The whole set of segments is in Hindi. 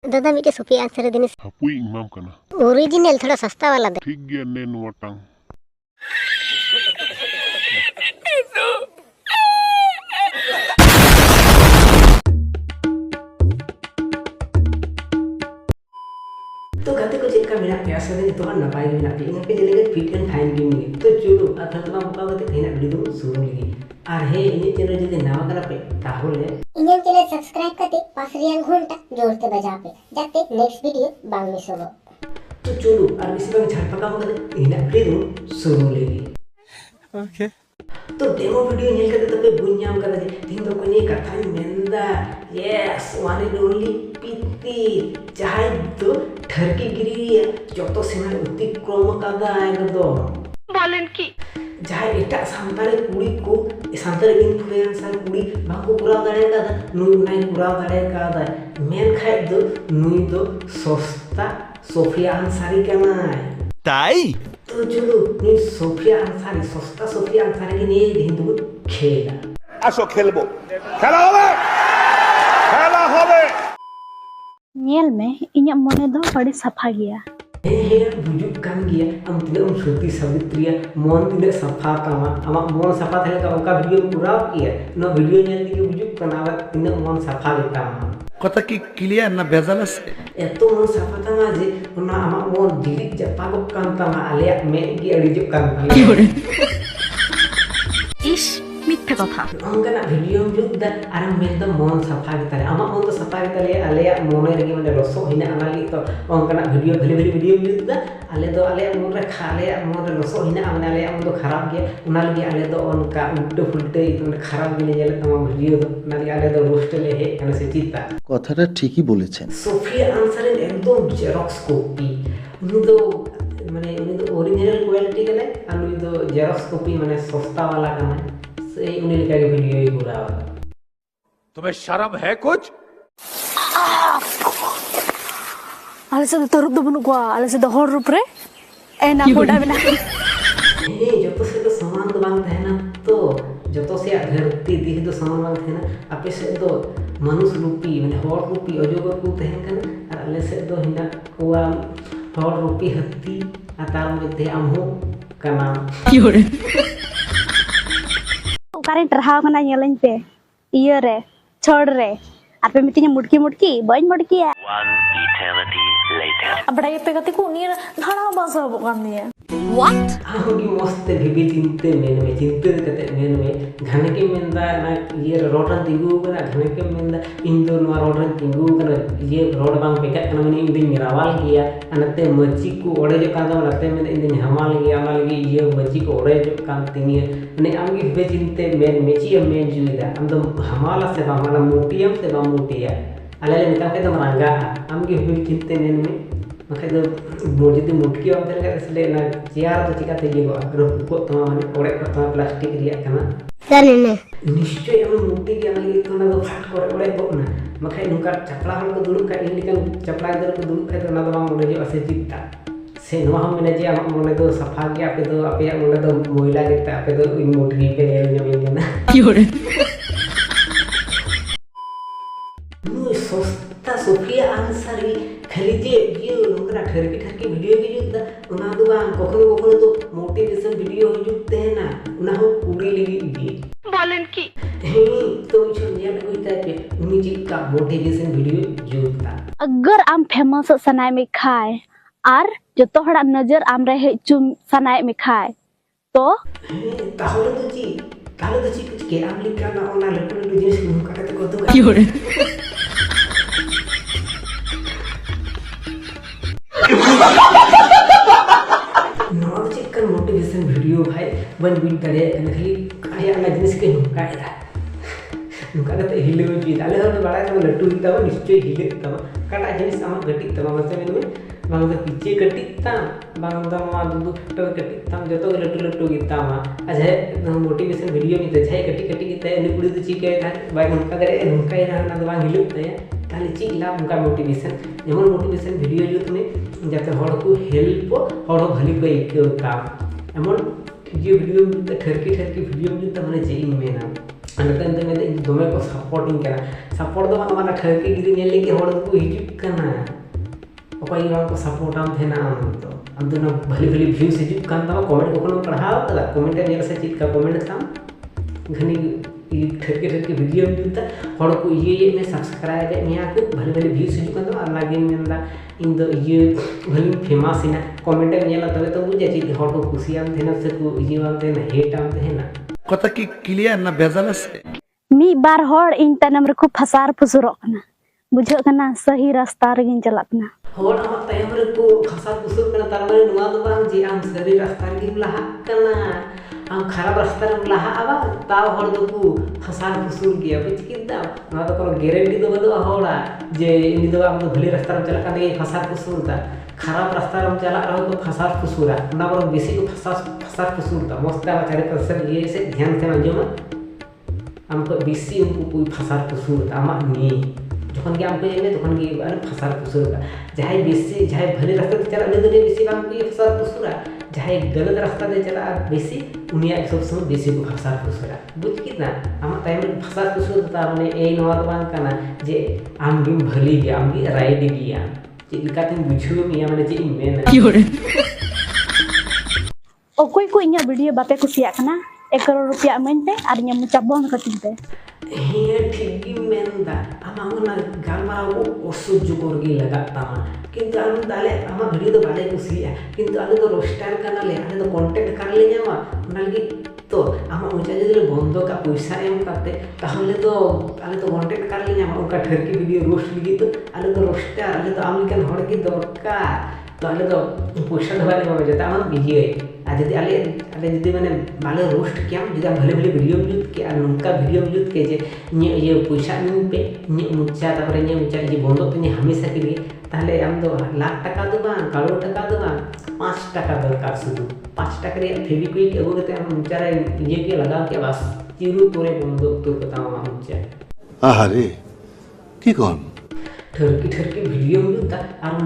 दादा मिटे सोफिया आंसर दिन हापुई इमाम कना ओरिजिनल थोड़ा सस्ता वाला दे ठीक गया ने नोटांग तो गाते को चेक का मेरा प्यास है तो नपाई में ना पे पे लेले फिट एंड फाइन गेम नहीं तो चलो आता तो मुका गते थेना वीडियो दो शुरू लगी और हे इन चैनल जदि नावा करा पे ताहले इंडियन चैनल सब्सक्राइब करते पास रियल घंटा जोरते बजा पे जाते नेक्स्ट वीडियो बांग मिस होबो तो चलो और बेसी बांग झटपटा हो गते थेना वीडियो शुरू लगी ओके तो डेमो वीडियो नेल करते तबे बुन्याम करा जे तीन तो कोनी कथा मेंदा यस वन एंड ओनली पीती चाहे तो ठरकी गिरी जो सीमा अतिक्रम का एकदम बोलें कि जहाँ एटा सानताली कुड़ी को सानताली इन्फ्लुएंसर कुड़ी बाको पुराव दाड़े का नुई नाई पुराव दाड़े का मेन खाय दो नुई दो सस्ता सोफिया आंसारी केनाय ताई तो चलो नुई सोफिया आंसारी सस्ता सोफिया आंसारी के निये दिन दो खेला আসো খেলবো খেলা হবে খেলা হবে nyel me inyak mone do badi safa giya हे बुजुर्ग कान गया हम तिने सती सावित्रिया मन तिने सफा तमा आमा मन सफा थले का उनका वीडियो पूरा किया ना वीडियो नेल दिके बुजुर्ग कनावा तिने मन सफा लेता কথা কি ক্লিয়ার না ভেজাল আছে एतो मन सफा तमा जे उना आमा मन दिलिक जपागो कान तमा आले मे गी अड़िजो कान तमा इस मिथ्या कथा अंगना वीडियो जुग दा आराम मेन द मन सफा गताले आमा मन तो सफा गताले आले मोने रगे माने रसो हिना आनाली तो अंगना वीडियो भले भले वीडियो जुग दा आले मन रे खाले मन रे रसो हिना आने आले मन तो खराब गया उना लगे आले दो उनका उल्टे फुलटे इतने खराब भी नहीं जले तमा वीडियो दो नाली आले दो रोस्ट ले हे कने से चिता কথাটা ঠিকই বলেছেন सोफिया आंसर एकदम जेरॉक्स कॉपी उनी तो माने उनी तो ओरिजिनल क्वालिटी कने और उनी तो जेरॉक्स कॉपी माने सस्ता वाला कने से उनी लेका के वीडियो ही पूरा तुम्हें शर्म है कुछ ale se do rup do bunu gua ale se do hor rup re na koda bina हे जतो से तो समान तो बांग थे ना तो जतो से धरती दिख तो समान बांग थे ना आपे से तो मनुष्य रूपी माने हर रूपी अजगर को तहन कन और अले से तो हिना कोआ हर रूपी हत्ती आतार मध्ये आमहो कना karen terhaw kana nyelain pe iya re chod re ape mitinya mudki bañ mudki ya One eternity later. abada ye pe gati ko ni dhara basa kan dia व्हाट आहोगी मस्त भिबी चिंते कते मेन में घने के मेंदा ना ये रोडन तिंगु कना घने के मेंदा इन दो नवा रोडन तिंगु कना ये रोड बांग पेका कना मने इन दिन रावाल गया अनते मच्छी को ओडे जो कांदा रते में इन दिन हमाल गया अमाल गई ये मच्छी को ओडे जो कान तिंगी ने आमगी भिबी चिंते मेन मेची मेन जुइदा हम तो हमाला से बांगला मोटियम से बा मोटिया अले निका के तो रंगा आमगी भिबी चिंते मेन में मखे तो मोजती मुटकी अब देले इसलिए ना चेयर तो चिका ते जीगो अग्रो को तो माने ओडे को तो प्लास्टिक रिया कना जाने ने निश्चय हम मुटी के लगी तो ना तो फाट करे ओडे को ना मखे नुका चपला हल को दुलुक का इंडिकन चपला दर को दुलुक का तो ना तो बांग ओडे जो असे चित्ता से नो हम ने जे हम मोने तो सफा गया पे तो आपे मोने तो मोइला गेता आपे तो इन मुटकी पे ले जमीन ना kyore नु सस्ता सोफिया आंसरी खाली जे ये नोंगरा ठरकी वीडियो के जुदा उना दो बांग कोखनो तो मोटिवेशन वीडियो जुते है ना उना हो पूरी लगी दी बोलें कि तो जो नेल होता है उनी जी का मोटिवेशन वीडियो जुता agar am famous sanai me khai ar joto hora najar am re hechum sanai me khai to ताहले तो जी कुछ के आम लिखा ना ओना लटू जिनिस नुका कते को तो kyore not chicken motivation video भाई वन बिन करे खाली आया ना जिनिस के नुका एदा नुका कते हिले जी आले हम बड़ा तो लटू हिता निश्चय हिले तमा काटा जिनिस आमा गटी तमा मसे में बांग द पीछे कटी ता बांग द मा दुदु फटो कटी ता जतो लटू गीता मा अजे मोटिवेशन वीडियो में जाय कटी गीता ने कुड़ी तो चिके था बाय नुका करे नुका ही ना बांग हिले ते ताले ची ला उनका मोटिवेशन जेमन मोटिवेशन वीडियो जो तुने जाते हड़ को हेल्प हड़ भली को एक काम एमन ये वीडियो ठरकी वीडियो जो तमने जे इन मेना ᱱᱤᱛᱚᱜ ᱢᱮᱱᱫᱟ ᱤᱧ ᱫᱚᱢᱮ ᱠᱚ ᱥᱟᱯᱳᱨᱴᱤᱧ ᱠᱟᱱᱟ ᱥᱟᱯᱳᱨᱴ ᱫᱚ ᱵᱟᱝ ᱢᱟᱱᱮ ᱴᱷᱟᱹᱣᱠᱟᱹ ᱜᱤᱨᱤ ᱧᱮᱞ ᱞᱟᱹᱜᱤᱫ ᱦᱚᱲ ᱫᱚᱠᱚ ᱦᱤᱡᱩᱜ ᱠᱟᱱᱟ ᱚᱠᱚᱭ ᱜᱮ ᱵᱟᱝ ᱠᱚ ᱥᱟᱯᱳर्टᱟᱢ ᱛᱟᱦᱮᱱᱟ ᱟᱢ ᱫᱚ ᱚᱱᱟ ᱵᱷᱟᱹᱞᱤ ᱵᱷᱤᱭᱩᱡ ᱦᱤᱡᱩᱜ ᱠᱟᱱ ᱛᱟᱢᱟ ᱠᱚᱢᱮᱱᱴ ᱠᱚᱠᱷᱚᱱᱚᱢ ᱯᱟᱲᱦᱟᱣ ᱠᱟᱫᱟ ᱠᱚᱢᱮᱱᱴ ᱮᱢ ᱧᱮᱞ ᱥᱮ ᱪᱮᱫ ᱞᱮᱠᱟ ᱠᱚᱢᱮᱱᱴ ᱛᱟᱢ घनी ठरके वीडियो जुलता हड़ को ये में सब्सक्राइब मेया को भले व्यूज हिजुकान तो आलागे मेनदा इन दो ये भले फेमस इना कमेंट में नेला तबे तो बुझे ची हड़ को खुशियाम देना से को ये वाम देना हेट आम देना কথা কি ক্লিয়ার না ভেজাল আছে मी बार हड़ इन तनम रे खूब फसार फुसुरक ना बुझो कना सही रास्ता रे गिन चलत ना हड़ हम तयम रे को फसार फुसुर कना तार माने नुवा दो बांग जे आम सही रास्ता रे गिन लहा कना आम खराब रास्ता रे लहा आबा ताव हड़ दो को फसार फुसुर गया बुझ किदा ना तो कोनो गारंटी तो बदो हड़ा जे इनी दो आम तो भली रास्ता रे चला कने फसार फुसुर दा खराब रास्ता रे चला रहो तो फसार फुसुरा ना बरो बेसी को फसार फुसुर दा मस्त चारे पासे ये से ध्यान से अंजमा हमको बेसी उनको कोई फसार फुसुर आमा नी जखन के हमको ये तखन के अरे फसार फुसुर का जाय बेसी जाय भले रास्ता ते चला ले दे बेसी काम को फसार फुसुरा जाय गलत रास्ता ते चला बेसी उनिया सब समय बेसी को फसार फुसुरा बुझ कितना आमा टाइम फसार फुसुर ता माने ए नवा बांग काना जे आम बिम भली गे आम बि राइट गिया जे लिका तुम बुझो मिया माने जे मेन ओकोई को इnya वीडियो बापे कुसिया कना 1 करोड़ रुपया अमेन पे और इnya मुचा बंद कटिन पे हे ठीक गी मेनदा आमा गालमारा को असुज करगी लगातामा किंतु आलू दाले आमा वीडियो तो बाले कुसिया किंतु आलू तो रोस्टार कानाले आले तो कंटेंट करले ᱧᱟᱢᱟ ᱚᱱᱟ ᱞᱟᱹᱜᱤᱫ तो आमा मुचा जदि बंद का पैसा एम करते ताहले तो आले तो कंटेंट करले ᱧᱟᱢᱟ उनका ठरकी वीडियो रोस्ट लगी तो आले तो रोस्टार आले तो आम लेकिन हड़ की दरकार तो आले तो पैसा दबाले ᱧᱟᱢᱟ जता आमा बिजी आज जदि आले जदि माने बाले रोस्ट किया जदि भले वीडियो जुत के और नौका वीडियो जुत के जे ये पैसा इन पे मुचा तापर ये मुचा ये बंद तो हमेशा के लिए ताहले आम दो लाख टाका दो बा करोड़ टाका दो बा 5 टाका दरकार शुद्ध 5 टाका रे फेविक्विक एगो के हम मुचा रे ये के लगा के बस चिरू तोरे बंद तो बताओ मुचा আহারে কি কোন ठरकी वीडियो जुता और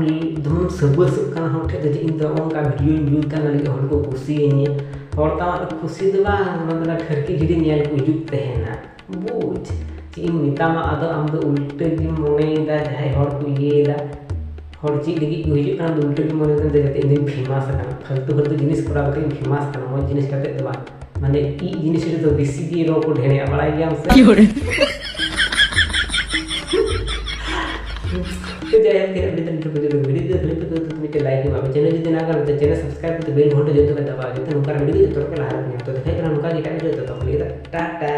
दम सबस कना हम ठे जे इन दो का वीडियो जुत कना लगे हड़ को खुशी नी हड़ ता खुशी दबा मतलब ठरकी गिरी नेल को जुत तेना बुझ इन मितामा आदो आम दो उल्टे दी मने दा जाय हड़ को ये दा हड़ ची लगी हुई कना उल्टे दी मने दा जते इन फेमस कना फालतू जिनिस करा के फेमस कना मो जिनिस कते दबा माने ई जिनिस रे तो बेसी दी रो को ढेणे बड़ा गया से तो जय फिर अपने तरीके से वीडियो देख ले तो तुम्हें लाइक में चैनल जदि ना कर तो चैनल सब्सक्राइब करते बेल घंटा जो तो दबा देते नुका वीडियो जो तो के लहार नहीं तो देखे ना नुका जेटा जो तो टाटा